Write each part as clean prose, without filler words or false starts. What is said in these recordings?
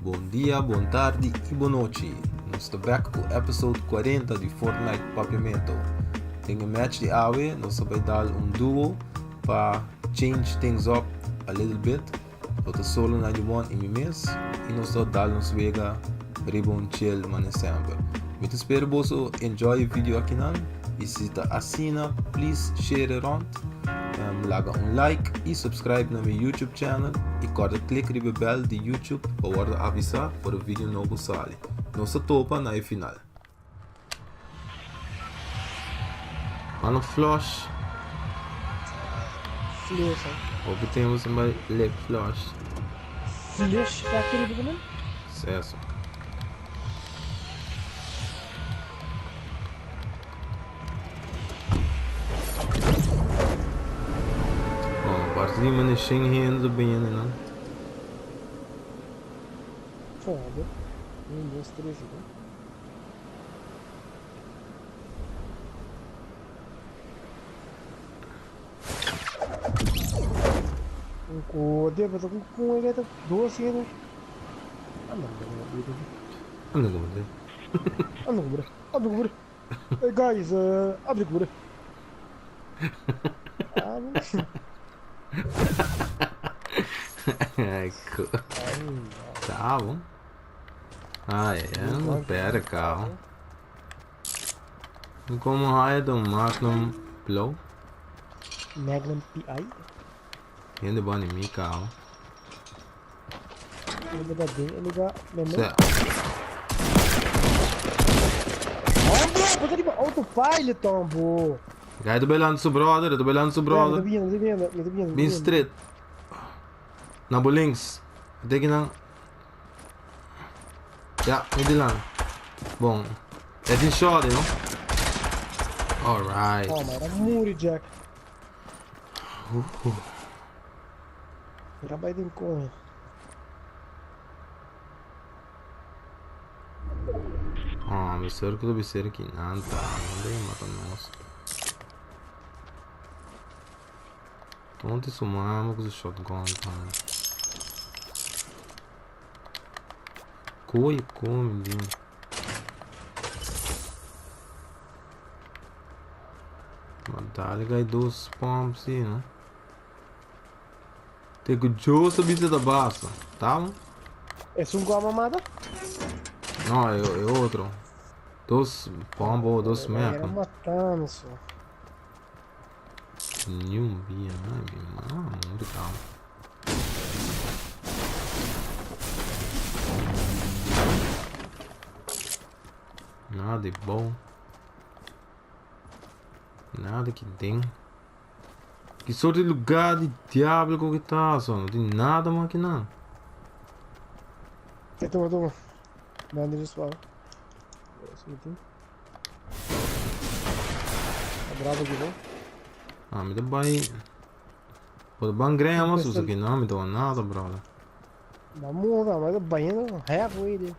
Bom dia, boa tarde e boa noite. Nós estamos back com o episode 40 de Fortnite Papiamento. Tem um match de AWE, nós vamos dar duo para change things up a little bit. Eu estou solo na one em mês e nós vamos dar nos vega ribbon chill man sempre. Eu espero que você enjoy o vídeo aqui não. E se está assina, please share it around. Laga like e subscribe na meu YouTube channel e corta clique na bell de YouTube para avisar para o vídeo novo sair. Nossa topa na final. Ano flash. Obtemos uma leg flash. Flash factory beginnen? Certo. Parti man is Shing Hen de bem não. Foda. 1, 2, 3, né? Dia betul ku ele tá doce ele. Anda gubra. Hey guys, abre gubra. Ai, tá bom. Não pera, calma. Como raio do Magnum Blow? Magnum PI? Ainda bom em mim, calma. Ele dá bem, ele dá mesmo. Oh, bro, autopilot, tombo. Gai do belando su brother, Tô vendo. Bem straight. Na links. Até que não. Ja, hindi lang. Bom. É de shot, não? Alright. Oh, mas era muri, Jack. Era din com. Me cerco do biceiro aqui. Não, tá. Não dei mata nossa. Ontem sumamos com o shotgun, tá? Coi, come, lindo. Mas dá-lhe gai dois pumps aí, né? Tem que o subir da base, tá? É com a mamada? Não, é outro. Dois pombos, dois Era mecas. matando, só. Nenhum via, né? Muito calmo. Nada de bom. Nada que tem. Que sorte de lugar de diabo que tá, só. Não tem nada mais aqui não. Toma. Manda de suave. Tá bravo de novo? Me dá bem. Pode bangrei mas isso aqui não me dá nada, brother. Vamos, mas o banheiro é ele.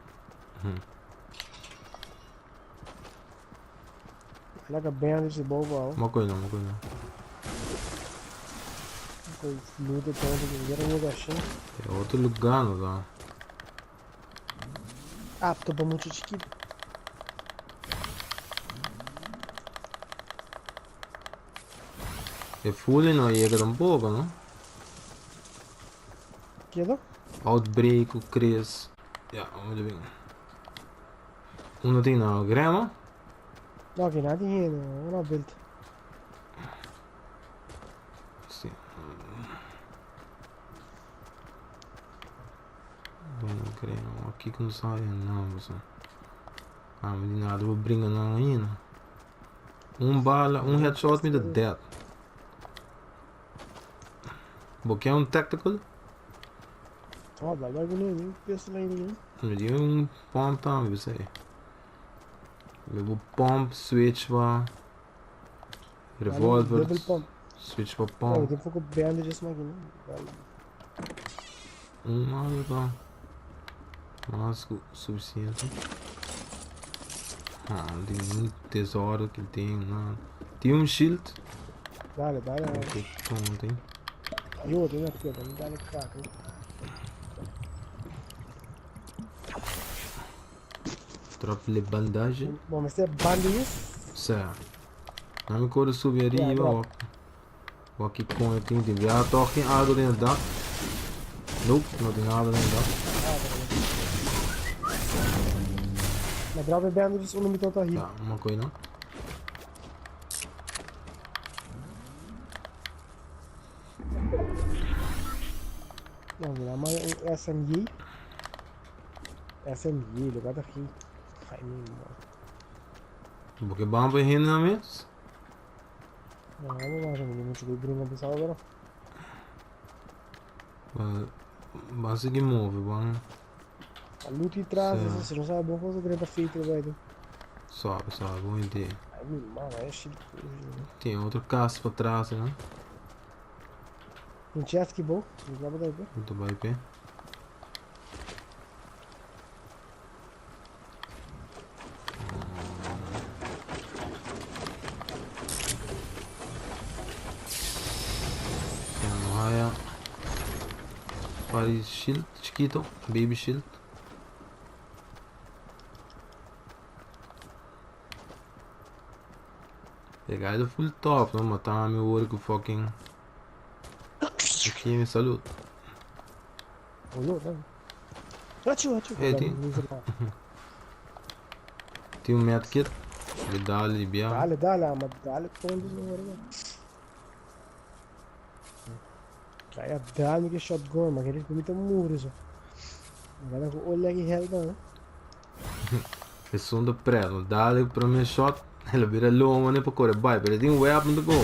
Olha bem ali de bobo, Uma coisa. Luta tanto que era um lugar cheio. É outro lugar, não dá. Tô pra muito chiquito. É full não chega tampoco, não? Que é? Outbreak, Chris. Vamos ver. Não tem nada. Grama? Não, que nada dinheiro, não build. Sim. Não creio. Aqui que não sai, não, você. Mas de nada, vou brincar não ainda. Bala, headshot me dá death. Porque é tactical? Vai bonito, pensa lá em Me deu pump também, você. Eu vou pump, switch para revolver, double pump. switch para Eu pump. tenho pouco bandage máquina. Nada tá. Mas suficiente. Tem muito tesouro que tem, nada. Tem shield? Dale. Não tem. Eu tenho aqui, dale crack. Drop-lhe bandagem. Bom, mas é bandidos. Certo. Não me coro subir Yeah, arriba. drop. Vou aqui com a tinta. Já toquem água dentro da. Nope, não tem água dentro da. Mas drop é bandidos, o nome todo aí. Tá, uma coisa não. Não, mas um SMG. SMG, lugar daqui. Ai, meu irmão. Porque bom para render na mesa. Não, não mais, amigo. Não te dei brinco dessa agora. Vai seguir move, vamos. A luta e trás, Certo. você não sabe bom quando você feito, velho. Sobe, vou entender. Ai, meu irmão, é cheio de coisa. Né? Tem outro caça para trás, né? Um jet que bom. Não dá pra dar pé. Muito bem, pé. Faz shield, chiquito, baby shield. Pegar ele full top, não matar meu ouro com fucking. Aqui, me saludo. Olhou, né? Atio. É, tem um medkit. Ele dá ali, biar. Dale, mas dale quando não era. Kaya dami que shotgun, mas ele comita muros. Agora olha aqui real não. É som da prela, dá ali para mim shot. Ele vira longo, né, para correr. Vai, ele tem um weapon to go.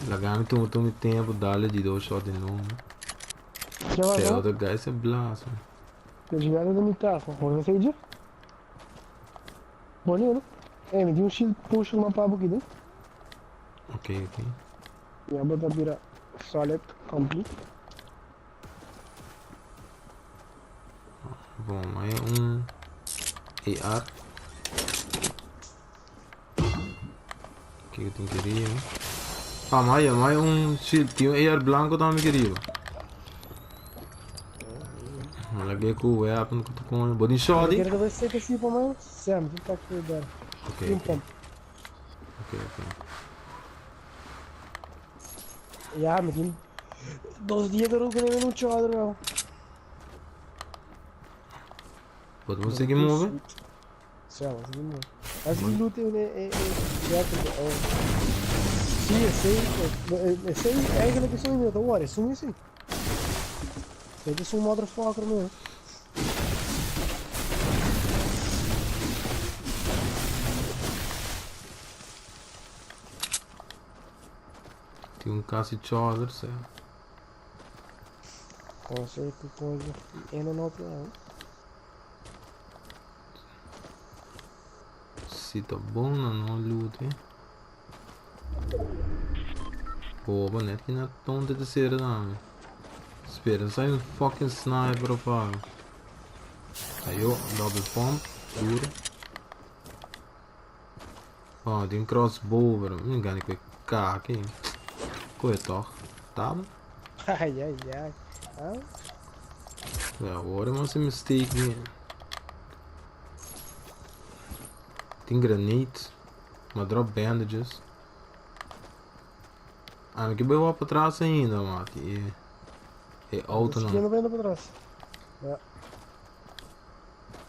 Lagami tu tempo, dá ali de 2 shots de novo. The other guys é blast. Eu jogaram no mitad, vamos ver se bonito. Me deu um shield push uma pabo aqui, né? Ok. E a bota vira solid, complete. Bom, aí é um AR. O que eu tenho que querer? Ah, mas é um shield. Tinha um AR branco também queria. Lagi ko weapon ko to com body shot. Eu quero ver se é assim para mais. Sam, tu tá aqui dar. Ok. Já, me tem 2 dias que eu não ganhei no chadro, não. Podemos seguir mover? Sam, seguimos. Mas que luta é sim, esse é aquela pessoa minha, tá agora, isso sim. Ele é um motherfucker mesmo. Tem um caça de chover, certo? Com certeza, coisa. Eu não tenho. Se tá bom, não luta, hein? Pô, bonito que não é tão de terceira, não. Espera, sai um fucking sniper, pá. Aí, ó, double pump, duro. Ó, tem um crossbow, velho. Não me engano que é carro aqui. Corretor. Tá? Ai. Ah? Agora é uma mistake, né? Tem granite. Uma drop bandages. Ah, não que bem para trás ainda, mate. É alto não. Não vem para trás.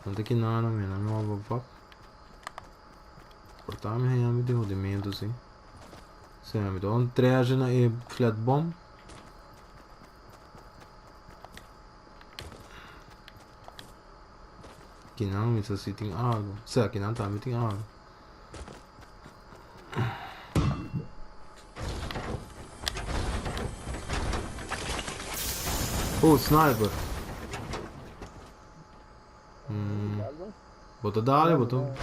Não tem que nada, mano. Não vou cortar me deu rodimento, sim. Sim, me deu um traje na flat bomb. Aqui não, isso assim tem água. Será que não também tem água? Oh, sniper! Bota dali, botou.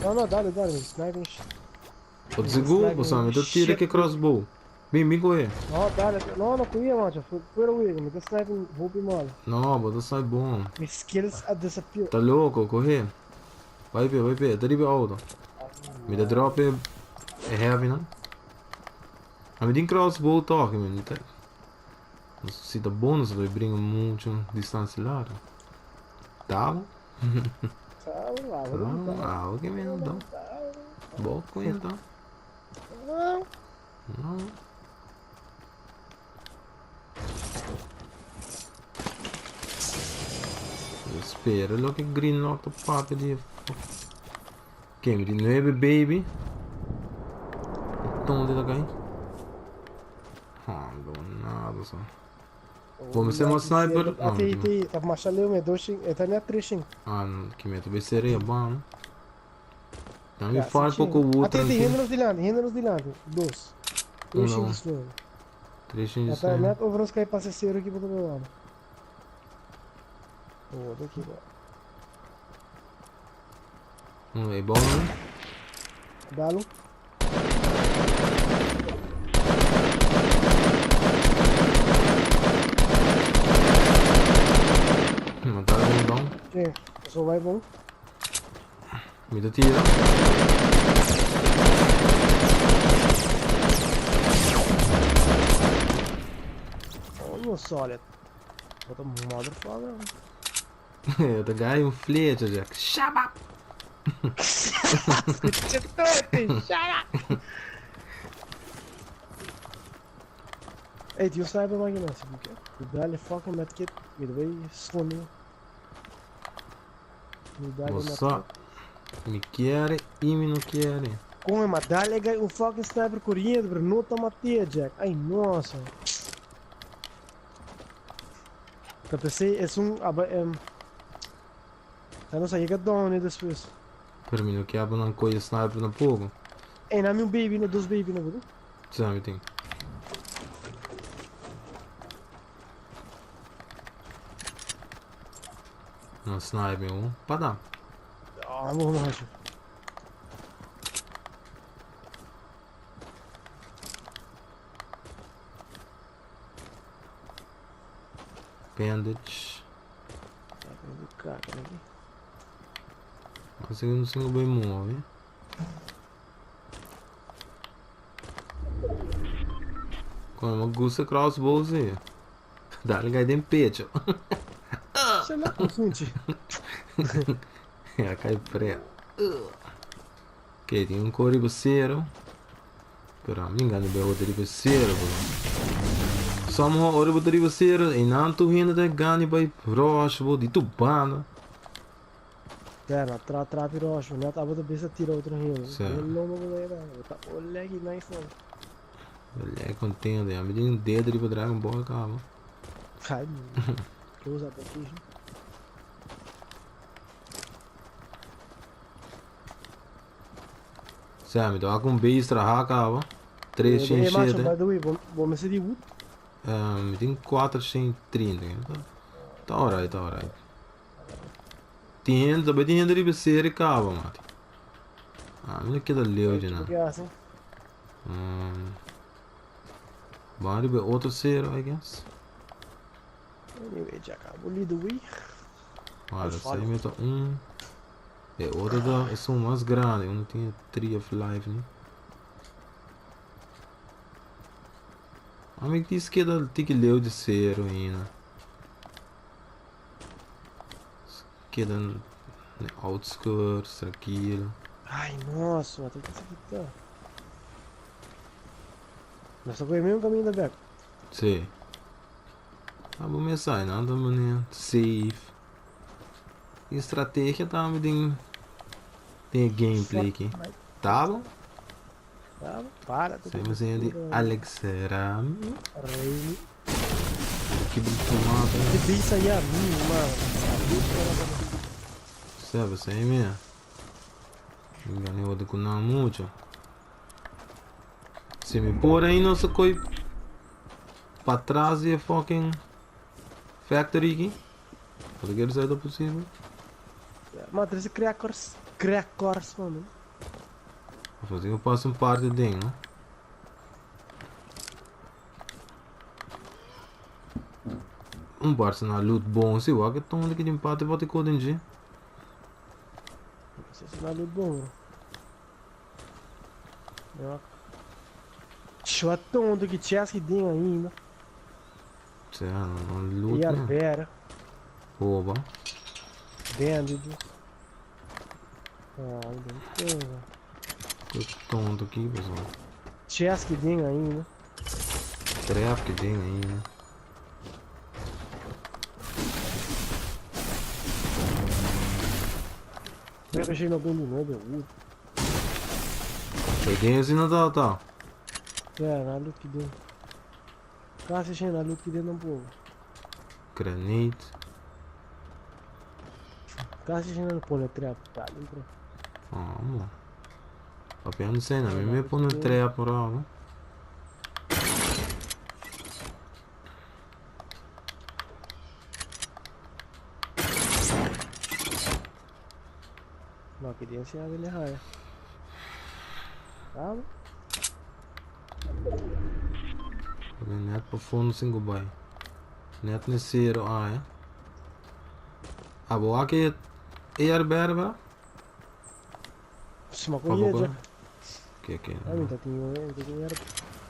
Não, dale, sniper. Bota seguro, você me deu tiro aqui crossbow. Bem correr. Não, dale, não corria, macho. Foi o erro, me deu sniper, vou ir mal. Não, bota sai bom. My skills are disappear. Tá louco, correr. Vai ver, tá de alto. Me dá drop é heavy, não? A me tem crossbow toque, mano. Se dá bônus, vai brincar muito distância larga. Tá? Sabe lá, Ah, o que mesmo, então. Bom com ele, então. Não. Não. Espera lo que green lock the papi de game de 9 baby. Então onde tá aí? Ah, não nada só. Vamos ser uma sniper. Não, Ati, tá machaleu me doshing, eta ne trishing. ah, que medo vai ser aí, bom. Não me Ja, fala pouco o outro Ati, aqui. hindernos die land, dos. Doshing Não. destroy. 3 Ja, de tá net over ons kijk passageiro aqui para o lado. Oh, daqui, ó. É bom, né? Dalo. Mataram um down. Sim, só vai bom. Me dá tiro. Oh, no solid. What a motherfucker. The guy um flete, Jack. Shut up! Hey, die sniper mag je mensen boeken. Die dale fucking met kit. Met way schoenen. Die dale met Moça, me quer e me não quer. Come, ma dale gai un fucking sniper correndo, bro. Não tá matia, Jack. Ai, nossa. Eu pensei, é eu não sei, que down né, depois. Para mim, não quer não coisa sniper no fogo. Ei, na minha baby, dos baby, não vou. Sabe, tem. Não, sniper, um. Para dar. Ah, vamos lá, Jack. Bandage. Cara, aqui. Assim eu não sei bem move. Como uma gusta crossbows aí. Dá-lhe gai de pecho. Sei lá, confunde. Ela cai preta. Ok, tem um coribuceiro. Pero me engano bem o coribuceiro. Só uma hora o coribuceiro e não tu rindo de gani vai roxo de tubana. Terra, tra pirocho, né? Tava do besta tira outro rio. Certo. Ele não vou ler, tá olha que nice, mano. Olha, contendo, me deu um dedo ali pro Dragon Ball, calma. Ai, close up aqui. Sabe, dá com base traha, calma. 3 sem Macho, by cheia. the way, vamos ser de wood. Me tem 4 sem 30. Tá alright, tá alright. Tem também tem ali pra ser e calma, mate. Ah, não queda leu de Porque nada. assim, Bari be outro ser, I guess. anyway, já acabou ali do way. Olha, essa aí meta um. É outra da. São mais grande, eu não tinha Tree of Life, né? Amigo disse que tem que ler de ser heroína. Queda outskirts, aquilo. Ai, nossa, mas tem que se quitar. Nós estamos no mesmo caminho da Beco. Sim. Tá bom, mensagem, nada maneiro. Safe. E estratégia tá, me tem gameplay aqui. Tá bom? Tá, para. Saímos aí de Alex Ram. Rei. Que tomada. Que bicha aí a mim, mano. Sabe, isso aí mesmo. Me enganei de não muito. Se me pôr aí nossa coisa para trás e fucking factory aqui. Pode que sair do possível. Mas esse crackers, mano. Vou fazer que eu passo parte dele, né? Um Barça na loot bom, se eu que tô onde que de empate vou ter que odejar. Não sei se não é muito bom, mano. Deixa eu tonto que tinha que tem ainda. Sei lá, não loot, E a né? Vera. Oba. bandido. Ah, ainda. Tô tonto aqui, pessoal. Chess que tem ainda. Trap que tem aí, né? Eu achei no bem de novo. Peguei assim no tal. É, na luta que deu. Caso achei na luta que deu não povo. Granite. Caso achei na pôr trap, tá? Vamos lá. Papi, eu não sei não. Me põe no trap por algo. Não, que deu assim a velha raia. Tá? Net para fundo single buy. Net nesse zero é? Ah, boa aqui é berba. Se uma coisa. Que Ah, então tinha era.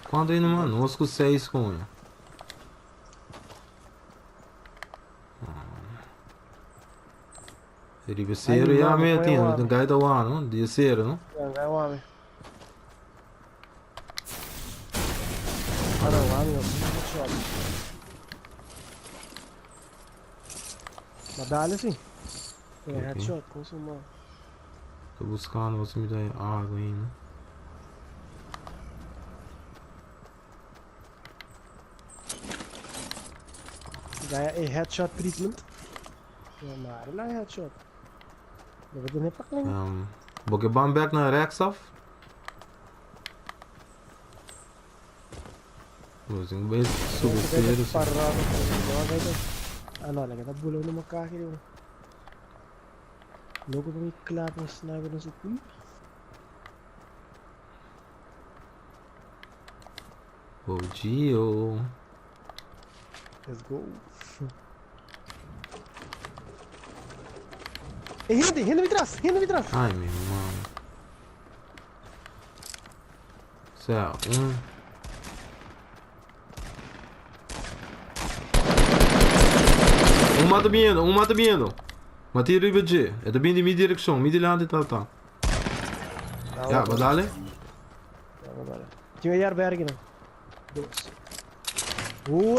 Quando ainda mano, nós com 6 com ele. Seria zero e a meia tinha, não gai da ano, dia zero, não? Não, é o homem. Ah, não, o homem, não, headshot. Mas dá-lhe assim. É, headshot, consumou. Tô buscando, você me dá água ainda. É headshot treatment. Maar lá é headshot. Eu vou nem pra cá. Vou que back na Rexoff. Vou um beijo subceiro. Ah não, lagi tak bulong na magkakil. Logo pa may clap ng sniper na supul. Bom dia. Let's go. Renda me trás, Ai, meu irmão. Céu, um mata vindo. Matei riba de. É da bem de minha direção, minha direção tá. Já, vai dar ali? Tinha ir berg não.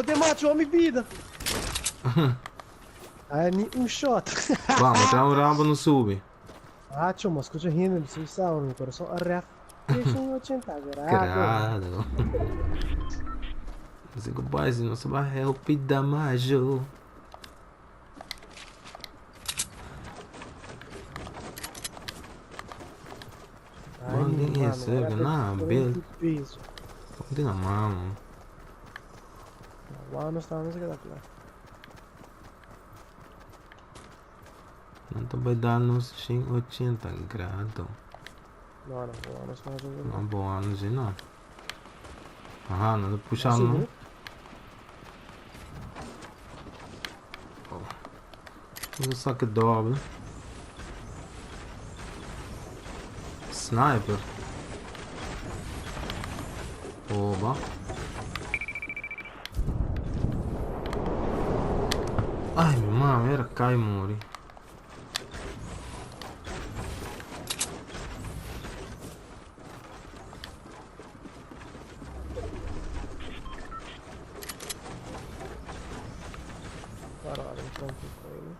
Tem macho homem vida. Aí shot. Vamos, tem rampa no sube. Ah, tio, mas escuta rindo, você sabe, meu coração arref. Deixa em 80 graus. Caralho. Assim que o boys não sabe help da majo. Mandem esse, na beleza. Mandem na mão. Lá nós estamos aqui daqui. Não vai dar nos 80 graus. Não, lá nós estamos aqui. Não, boa, não sei não. Ah, não, puxar não. Vou saque dobro. Sniper. Oba. Ai, meu mano, era cai mori. Caralho, pronto com ele.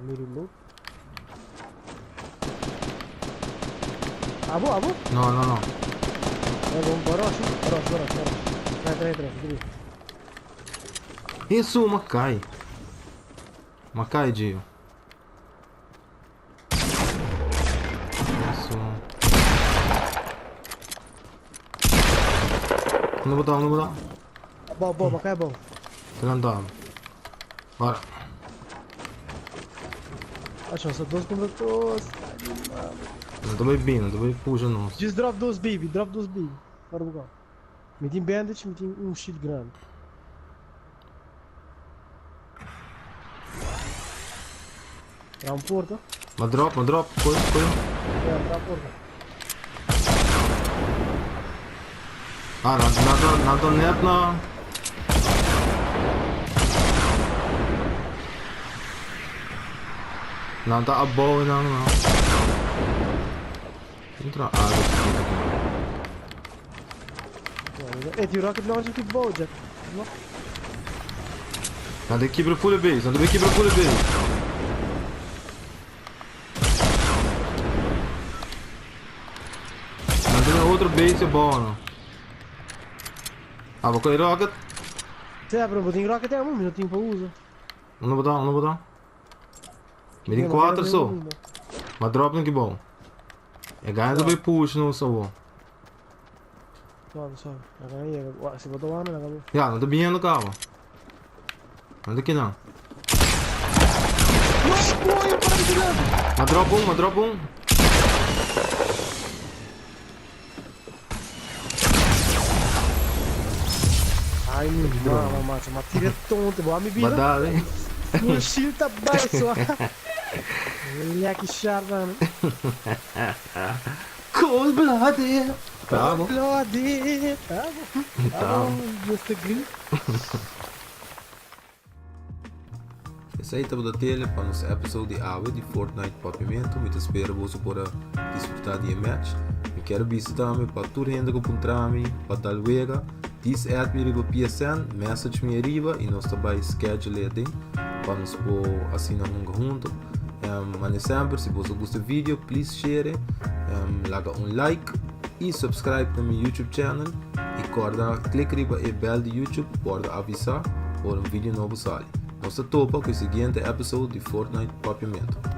Mirilu. Abu? Não. Bora. Trai. Isso, Macai. Macai, Dio. Isso. Não vou dar. Bom, Macai é bom. Tô andando. Bora. Acho que são 2 contra 2. Não tô bebendo, tô bebendo puxa não. Just drop those baby. Bora bugar. Me tem bandage, me tem shield grande. É porta. Mas drop, foi. É, pra porta. Ah, nada net na. Não, tá a boa, não. Entra água aqui. É, die rocket launcher die boot, Jack. Não, tem que quebrar full base. Não tem outro base é bom, não. Ah, vou correr rocket. Você bro, botinho rocket é um minutinho para uso. Um botão. Me tem 4 só. Mas drop não que bom. É ganha também push não só bom. Sobe. Agora aí, se botou lá, não acabou. Já, não tá bem no carro. Não aqui não. Nossa, boy, para de lado. Mas drop um. Ai, não, macho, mas tira tonto, boa me vira. Badal, hein? Meu shield tá baixo. Ele é que charla, né? Cold blooded. Tá bom. Bloody. Tá bom, Mr. Green. Esse aí estava da tele para nosso episódio de AWE de Fortnite Papiamento. Eu espero você para desfrutar de match. Eu quero visitar-me para tudo renda que encontrar-me, para tal lugar. Diz add-me para PSN, message me arriba e nós também schedule para nos assinar junto. Mas sempre, se você gostou do vídeo, please share, laga like e subscribe no meu YouTube channel e clique no bell de YouTube para avisar por vídeo novo sai. Nós topa com o seguinte episódio de Fortnite Papiamento.